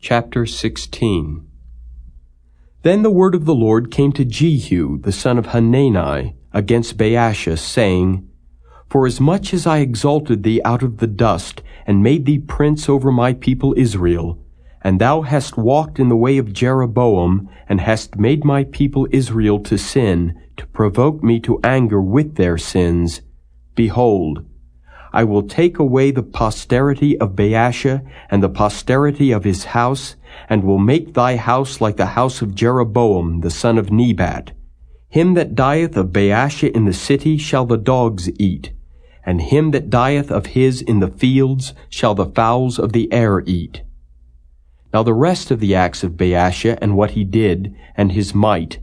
Chapter 16. Then the word of the Lord came to Jehu, the son of Hanani, against Baasha, saying, Forasmuch as I exalted thee out of the dust, and made thee prince over my people Israel, and thou hast walked in the way of Jeroboam, and hast made my people Israel to sin, to provoke me to anger with their sins, behold, I will take away the posterity of Baasha and the posterity of his house, and will make thy house like the house of Jeroboam the son of Nebat. Him that dieth of Baasha in the city shall the dogs eat, and him that dieth of his in the fields shall the fowls of the air eat. Now the rest of the acts of Baasha, and what he did, and his might,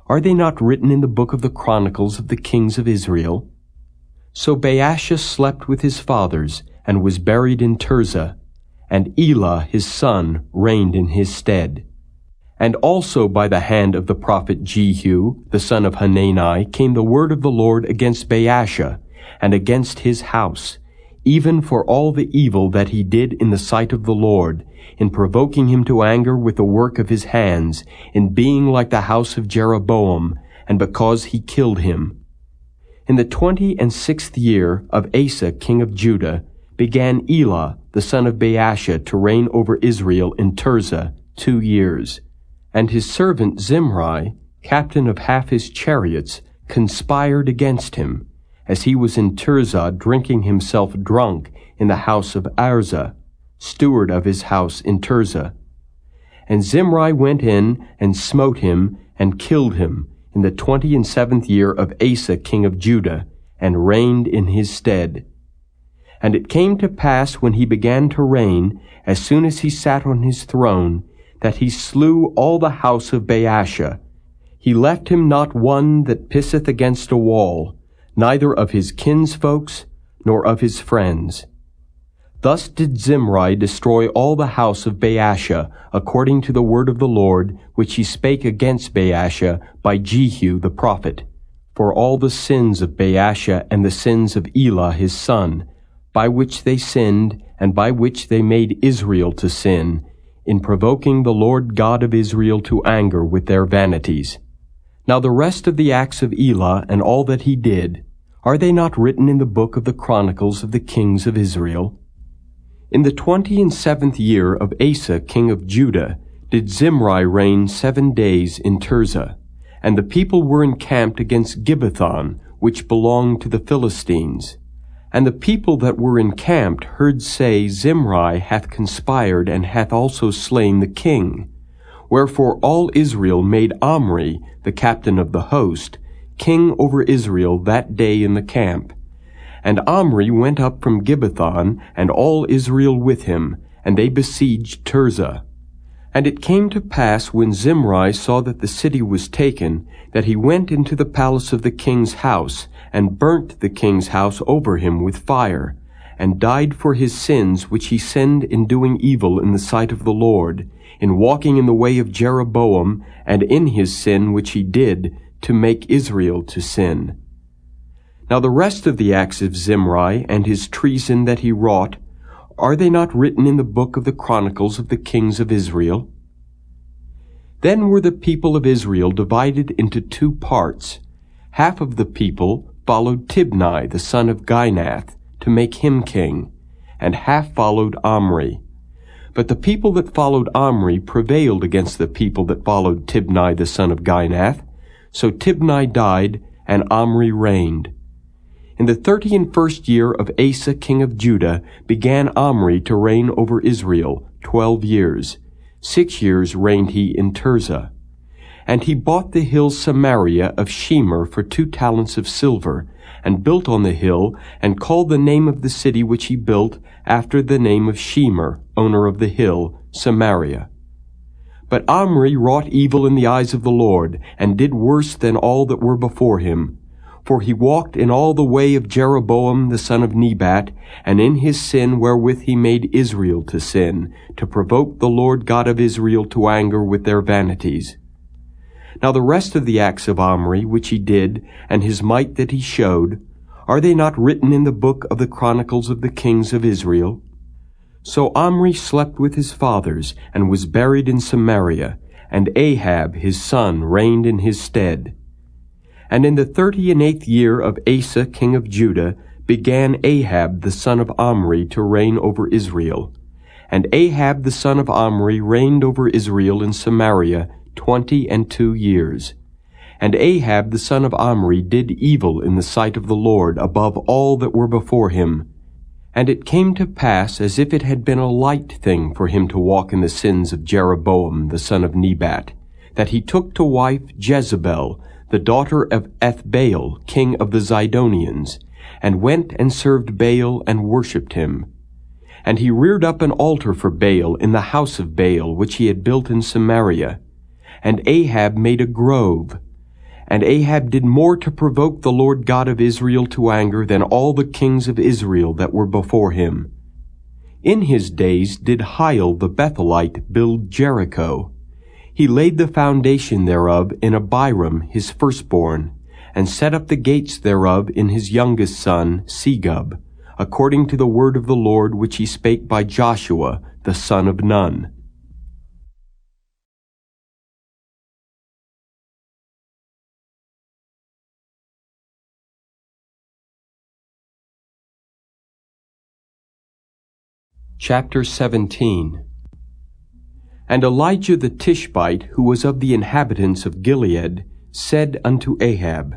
are they not written in the book of the Chronicles of the kings of Israel? So Baasha slept with his fathers, and was buried in Tirzah, and Elah his son reigned in his stead. And also by the hand of the prophet Jehu, the son of Hanani, came the word of the Lord against Baasha, and against his house, even for all the evil that he did in the sight of the Lord, in provoking him to anger with the work of his hands, in being like the house of Jeroboam, and because he killed him. In the 26th year of Asa king of Judah began Elah the son of Baasha to reign over Israel in Tirzah 2 years. And his servant Zimri, captain of half his chariots, conspired against him, as he was in Tirzah drinking himself drunk in the house of Arza, steward of his house in Tirzah. And Zimri went in and smote him and killed him in the 27th year of Asa king of Judah, and reigned in his stead. And it came to pass when he began to reign, as soon as he sat on his throne, that he slew all the house of Baasha. He left him not one that pisseth against a wall, neither of his kinsfolks, nor of his friends. Thus did Zimri destroy all the house of Baasha, according to the word of the Lord, which he spake against Baasha by Jehu the prophet, for all the sins of Baasha and the sins of Elah his son, by which they sinned, and by which they made Israel to sin, in provoking the Lord God of Israel to anger with their vanities. Now the rest of the acts of Elah, and all that he did, are they not written in the book of the Chronicles of the kings of Israel? In the 27th year of Asa king of Judah did Zimri reign 7 days in Tirzah, and the people were encamped against Gibbethon, which belonged to the Philistines. And the people that were encamped heard say, Zimri hath conspired, and hath also slain the king. Wherefore all Israel made Omri, the captain of the host, king over Israel that day in the camp. And Omri went up from Gibbethon, and all Israel with him, and they besieged Tirzah. And it came to pass, when Zimri saw that the city was taken, that he went into the palace of the king's house, and burnt the king's house over him with fire, and died for his sins which he sinned in doing evil in the sight of the Lord, in walking in the way of Jeroboam, and in his sin which he did, to make Israel to sin. Now the rest of the acts of Zimri, and his treason that he wrought, are they not written in the book of the Chronicles of the kings of Israel? Then were the people of Israel divided into 2 parts. Half of the people followed Tibni the son of Ginath, to make him king, and half followed Omri. But the people that followed Omri prevailed against the people that followed Tibni the son of Ginath. So Tibni died, and Omri reigned. In the 31st year of Asa king of Judah began Omri to reign over Israel 12 years. 6 years reigned he in Tirzah. And he bought the hill Samaria of Shemer for 2 talents of silver, and built on the hill, and called the name of the city which he built after the name of Shemer, owner of the hill, Samaria. But Omri wrought evil in the eyes of the Lord, and did worse than all that were before him. For he walked in all the way of Jeroboam the son of Nebat, and in his sin wherewith he made Israel to sin, to provoke the Lord God of Israel to anger with their vanities. Now the rest of the acts of Omri, which he did, and his might that he showed, are they not written in the book of the Chronicles of the kings of Israel? So Omri slept with his fathers, and was buried in Samaria, and Ahab his son reigned in his stead. And in the 38th year of Asa king of Judah began Ahab the son of Omri to reign over Israel. And Ahab the son of Omri reigned over Israel in Samaria 22 years. And Ahab the son of Omri did evil in the sight of the Lord above all that were before him. And it came to pass, as if it had been a light thing for him to walk in the sins of Jeroboam the son of Nebat, that he took to wife Jezebel, the daughter of Ethbaal, king of the Zidonians, and went and served Baal and worshipped him. And he reared up an altar for Baal in the house of Baal, which he had built in Samaria. And Ahab made a grove. And Ahab did more to provoke the Lord God of Israel to anger than all the kings of Israel that were before him. In his days did Hiel the Bethelite build Jericho. He laid the foundation thereof in Abiram his firstborn, and set up the gates thereof in his youngest son Segub, according to the word of the Lord which he spake by Joshua the son of Nun. Chapter 17. And Elijah the Tishbite, who was of the inhabitants of Gilead, said unto Ahab,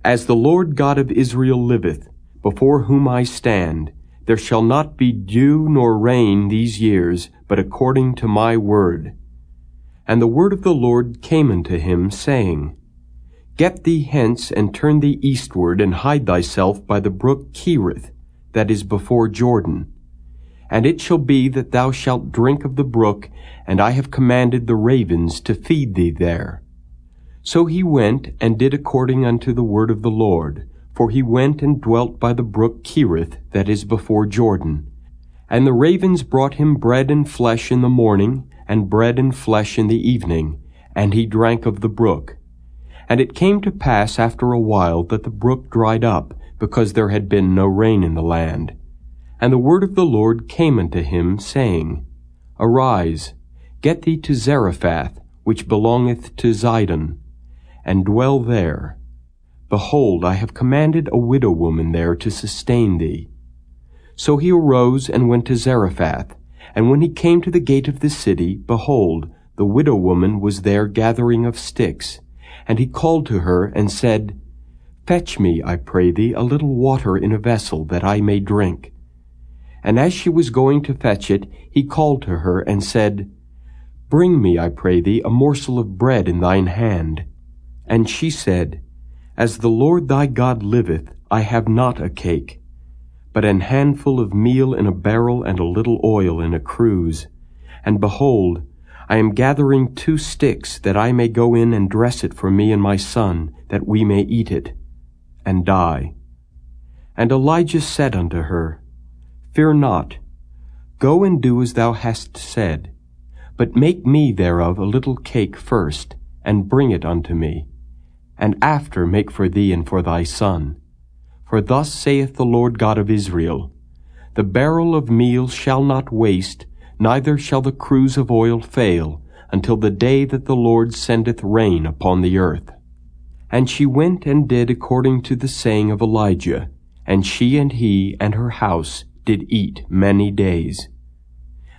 As the Lord God of Israel liveth, before whom I stand, there shall not be dew nor rain these years, but according to my word. And the word of the Lord came unto him, saying, Get thee hence, and turn thee eastward, and hide thyself by the brook Cherith, that is before Jordan. And it shall be that thou shalt drink of the brook, and I have commanded the ravens to feed thee there. So he went and did according unto the word of the Lord, for he went and dwelt by the brook Cherith, that is before Jordan. And the ravens brought him bread and flesh in the morning, and bread and flesh in the evening, and he drank of the brook. And it came to pass after a while that the brook dried up, because there had been no rain in the land. And the word of the Lord came unto him, saying, Arise, get thee to Zarephath, which belongeth to Zidon, and dwell there. Behold, I have commanded a widow woman there to sustain thee. So he arose and went to Zarephath, and when he came to the gate of the city, behold, the widow woman was there gathering of sticks. And he called to her, and said, Fetch me, I pray thee, a little water in a vessel, that I may drink. And as she was going to fetch it, he called to her, and said, Bring me, I pray thee, a morsel of bread in thine hand. And she said, As the Lord thy God liveth, I have not a cake, but an handful of meal in a barrel, and a little oil in a cruse. And behold, I am gathering 2 sticks, that I may go in and dress it for me and my son, that we may eat it, and die. And Elijah said unto her, Fear not, go and do as thou hast said, but make me thereof a little cake first, and bring it unto me, and after make for thee and for thy son. For thus saith the Lord God of Israel, The barrel of meal shall not waste, neither shall the cruse of oil fail, until the day that the Lord sendeth rain upon the earth. And she went and did according to the saying of Elijah, and she and he and her house did eat many days.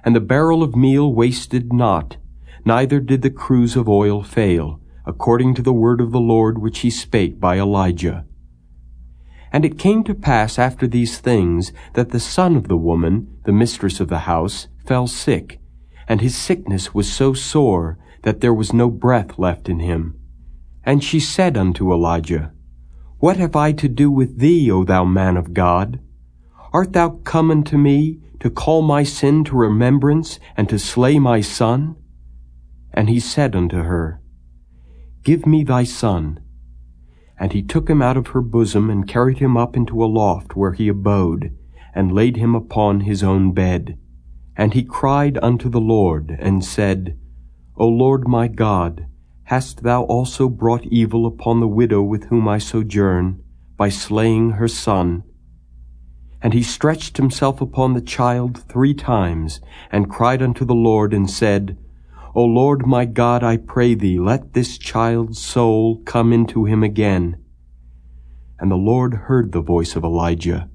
And the barrel of meal wasted not, neither did the cruse of oil fail, according to the word of the Lord which he spake by Elijah. And it came to pass after these things, that the son of the woman, the mistress of the house, fell sick, and his sickness was so sore, that there was no breath left in him. And she said unto Elijah, What have I to do with thee, O thou man of God? Art thou come unto me, to call my sin to remembrance, and to slay my son? And he said unto her, Give me thy son. And he took him out of her bosom, and carried him up into a loft where he abode, and laid him upon his own bed. And he cried unto the Lord, and said, O Lord my God, hast thou also brought evil upon the widow with whom I sojourn, by slaying her son? And he stretched himself upon the child 3 times, and cried unto the Lord, and said, O Lord my God, I pray thee, let this child's soul come into him again. And the Lord heard the voice of Elijah,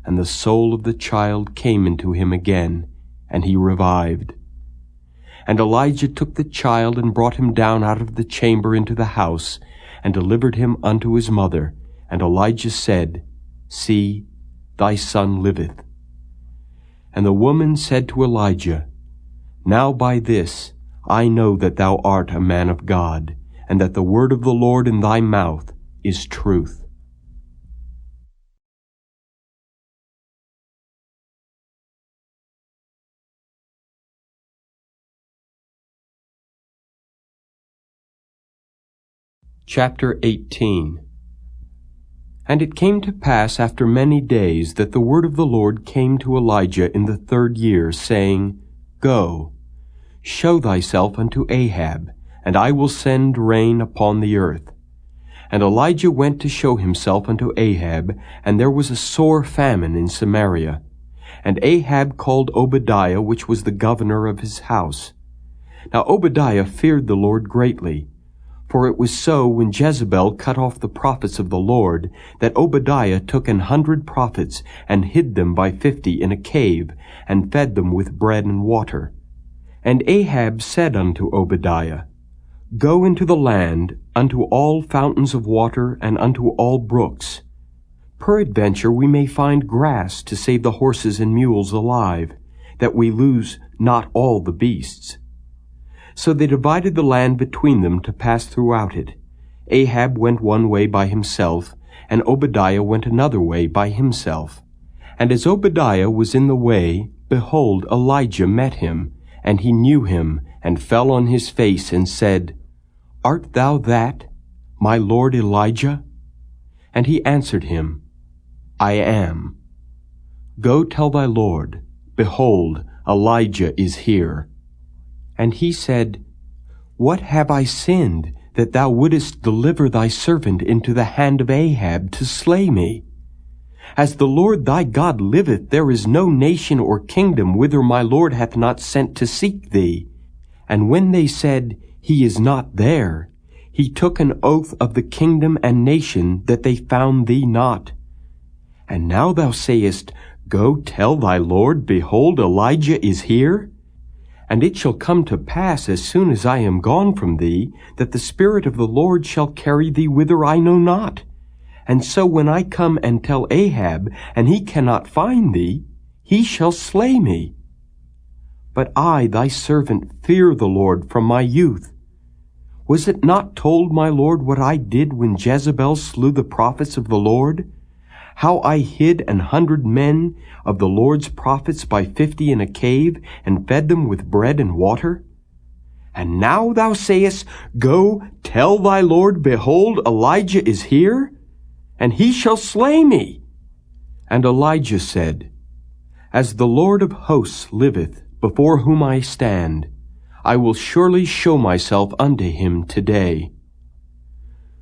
and the soul of the child came into him again, and he revived. And Elijah took the child, and brought him down out of the chamber into the house, and delivered him unto his mother. And Elijah said, See, thy son liveth. And the woman said to Elijah, Now by this I know that thou art a man of God, and that the word of the Lord in thy mouth is truth. Chapter 18. And it came to pass after many days that the word of the Lord came to Elijah in the 3rd year, saying, Go, show thyself unto Ahab, and I will send rain upon the earth. And Elijah went to show himself unto Ahab, and there was a sore famine in Samaria. And Ahab called Obadiah, which was the governor of his house. Now Obadiah feared the Lord greatly. For it was so, when Jezebel cut off the prophets of the Lord, that Obadiah took 100 prophets, and hid them by 50 in a cave, and fed them with bread and water. And Ahab said unto Obadiah, Go into the land, unto all fountains of water, and unto all brooks. Peradventure we may find grass to save the horses and mules alive, that we lose not all the beasts. So they divided the land between them to pass throughout it. Ahab went one way by himself, and Obadiah went another way by himself. And as Obadiah was in the way, behold, Elijah met him, and he knew him, and fell on his face, and said, Art thou that, my lord Elijah? And he answered him, I am. Go tell thy lord, Behold, Elijah is here. And he said, What have I sinned, that thou wouldest deliver thy servant into the hand of Ahab to slay me? As the Lord thy God liveth, there is no nation or kingdom whither my Lord hath not sent to seek thee. And when they said, He is not there, he took an oath of the kingdom and nation that they found thee not. And now thou sayest, Go tell thy Lord, Behold, Elijah is here? And it shall come to pass, as soon as I am gone from thee, that the Spirit of the Lord shall carry thee whither I know not. And so when I come and tell Ahab, and he cannot find thee, he shall slay me. But I, thy servant, fear the Lord from my youth. Was it not told, my Lord, what I did when Jezebel slew the prophets of the Lord? How I hid 100 men of the Lord's prophets by 50 in a cave, and fed them with bread and water? And now thou sayest, Go, tell thy Lord, Behold, Elijah is here, and he shall slay me. And Elijah said, As the Lord of hosts liveth, before whom I stand, I will surely show myself unto him today.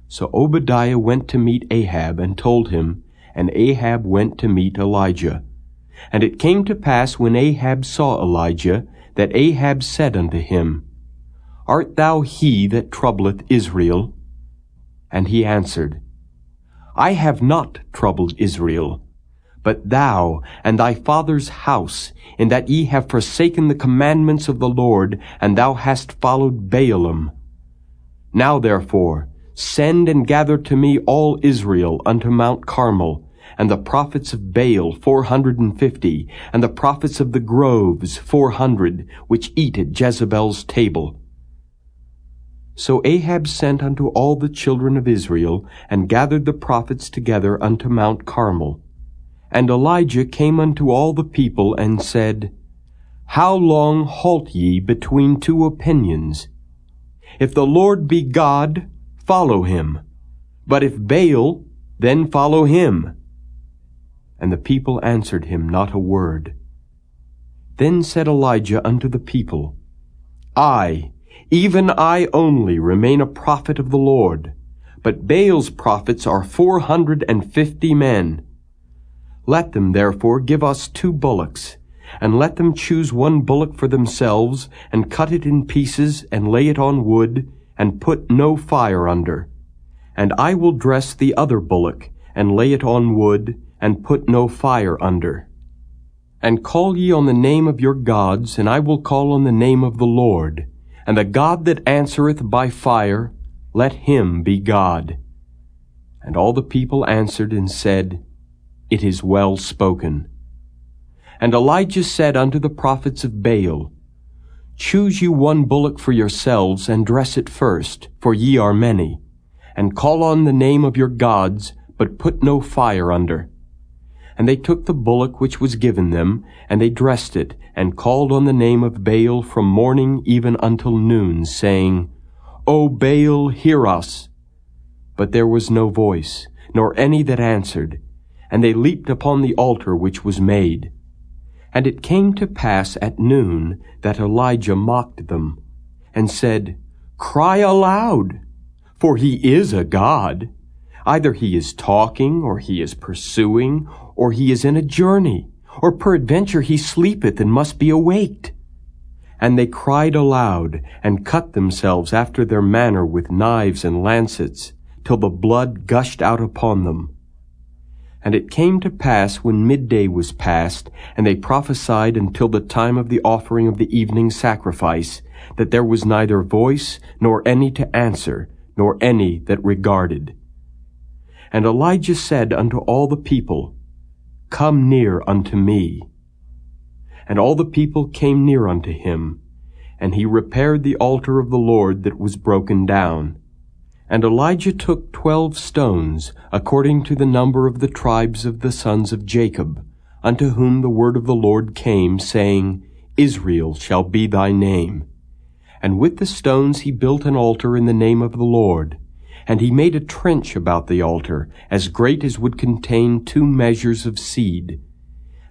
So Obadiah went to meet Ahab, and told him, and Ahab went to meet Elijah. And it came to pass, when Ahab saw Elijah, that Ahab said unto him, Art thou he that troubleth Israel? And he answered, I have not troubled Israel, but thou and thy father's house, in that ye have forsaken the commandments of the Lord, and thou hast followed Baalim. Now therefore send and gather to me all Israel unto Mount Carmel, and the prophets of Baal 450, and the prophets of the groves 400, which eat at Jezebel's table. So Ahab sent unto all the children of Israel, and gathered the prophets together unto Mount Carmel. And Elijah came unto all the people, and said, How long halt ye between 2 opinions? If the Lord be God, follow him. But if Baal, then follow him. And the people answered him not a word. Then said Elijah unto the people, I, even I only, remain a prophet of the Lord, but Baal's prophets are 450 men. Let them therefore give us 2 bullocks, and let them choose 1 bullock for themselves, and cut it in pieces, and lay it on wood, and put no fire under. And I will dress the other bullock, and lay it on wood, and put no fire under. And call ye on the name of your gods, and I will call on the name of the Lord. And the God that answereth by fire, let him be God. And all the people answered and said, It is well spoken. And Elijah said unto the prophets of Baal, Choose you 1 bullock for yourselves, and dress it first, for ye are many. And call on the name of your gods, but put no fire under. And they took the bullock which was given them, and they dressed it, and called on the name of Baal from morning even until noon, saying, O Baal, hear us. But there was no voice, nor any that answered, and they leaped upon the altar which was made. And it came to pass at noon that Elijah mocked them, and said, Cry aloud, for he is a god. Either he is talking, or he is pursuing, or he is in a journey, or peradventure he sleepeth and must be awaked. And they cried aloud, and cut themselves after their manner with knives and lancets, till the blood gushed out upon them. And it came to pass, when midday was past, and they prophesied until the time of the offering of the evening sacrifice, that there was neither voice, nor any to answer, nor any that regarded. And Elijah said unto all the people, Come near unto me. And all the people came near unto him, and he repaired the altar of the Lord that was broken down. And Elijah took 12 stones, according to the number of the tribes of the sons of Jacob, unto whom the word of the Lord came, saying, Israel shall be thy name. And with the stones he built an altar in the name of the Lord. And he made a trench about the altar, as great as would contain 2 measures of seed.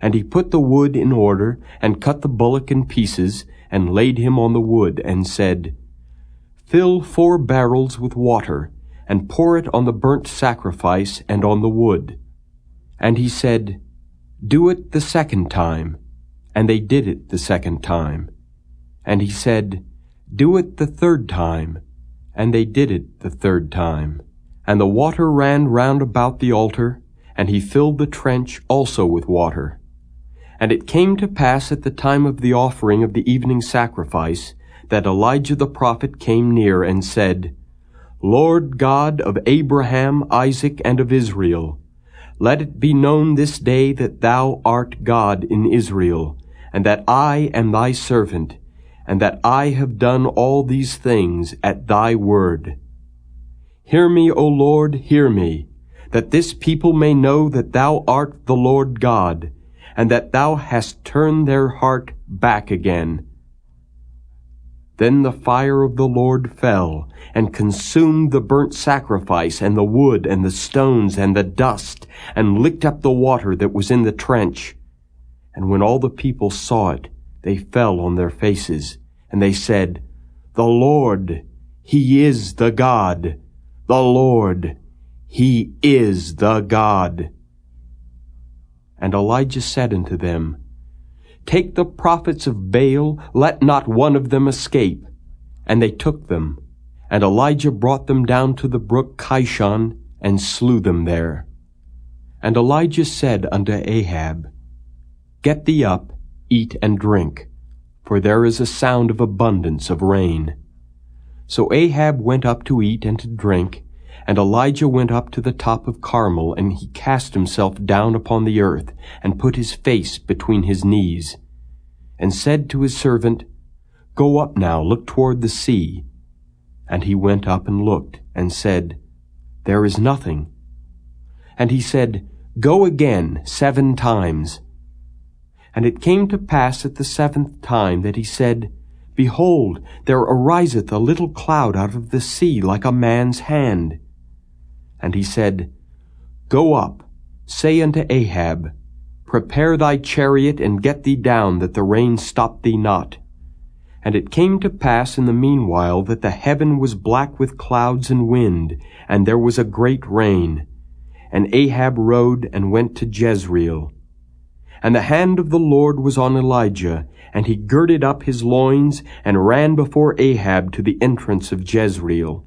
And he put the wood in order, and cut the bullock in pieces, and laid him on the wood, and said, Fill 4 barrels with water, and pour it on the burnt sacrifice and on the wood. And he said, Do it the 2nd time. And they did it the 2nd time. And he said, Do it the 3rd time. And they did it the 3rd time. And the water ran round about the altar, and he filled the trench also with water. And it came to pass at the time of the offering of the evening sacrifice, that Elijah the prophet came near and said, Lord God of Abraham, Isaac, and of Israel, let it be known this day that thou art God in Israel, and that I am thy servant, and that I have done all these things at thy word. Hear me, O Lord, hear me, that this people may know that thou art the Lord God, and that thou hast turned their heart back again. Then the fire of the Lord fell, and consumed the burnt sacrifice, and the wood, and the stones, and the dust, and licked up the water that was in the trench. And when all the people saw it, they fell on their faces, and they said, The Lord, He is the God. The Lord, He is the God. And Elijah said unto them, Take the prophets of Baal, let not one of them escape. And they took them, and Elijah brought them down to the brook Kishon, and slew them there. And Elijah said unto Ahab, Get thee up, eat and drink, for there is a sound of abundance of rain. So Ahab went up to eat and to drink, and Elijah went up to the top of Carmel, and he cast himself down upon the earth, and put his face between his knees, and said to his servant, Go up now, look toward the sea. And he went up and looked, and said, There is nothing. And he said, Go again 7 times. And it came to pass at the 7th time that he said, Behold, there ariseth a little cloud out of the sea like a man's hand. And he said, Go up, say unto Ahab, Prepare thy chariot, and get thee down, that the rain stop thee not. And it came to pass in the meanwhile that the heaven was black with clouds and wind, and there was a great rain. and Ahab rode and went to Jezreel. And the hand of the Lord was on Elijah, and he girded up his loins, and ran before Ahab to the entrance of Jezreel.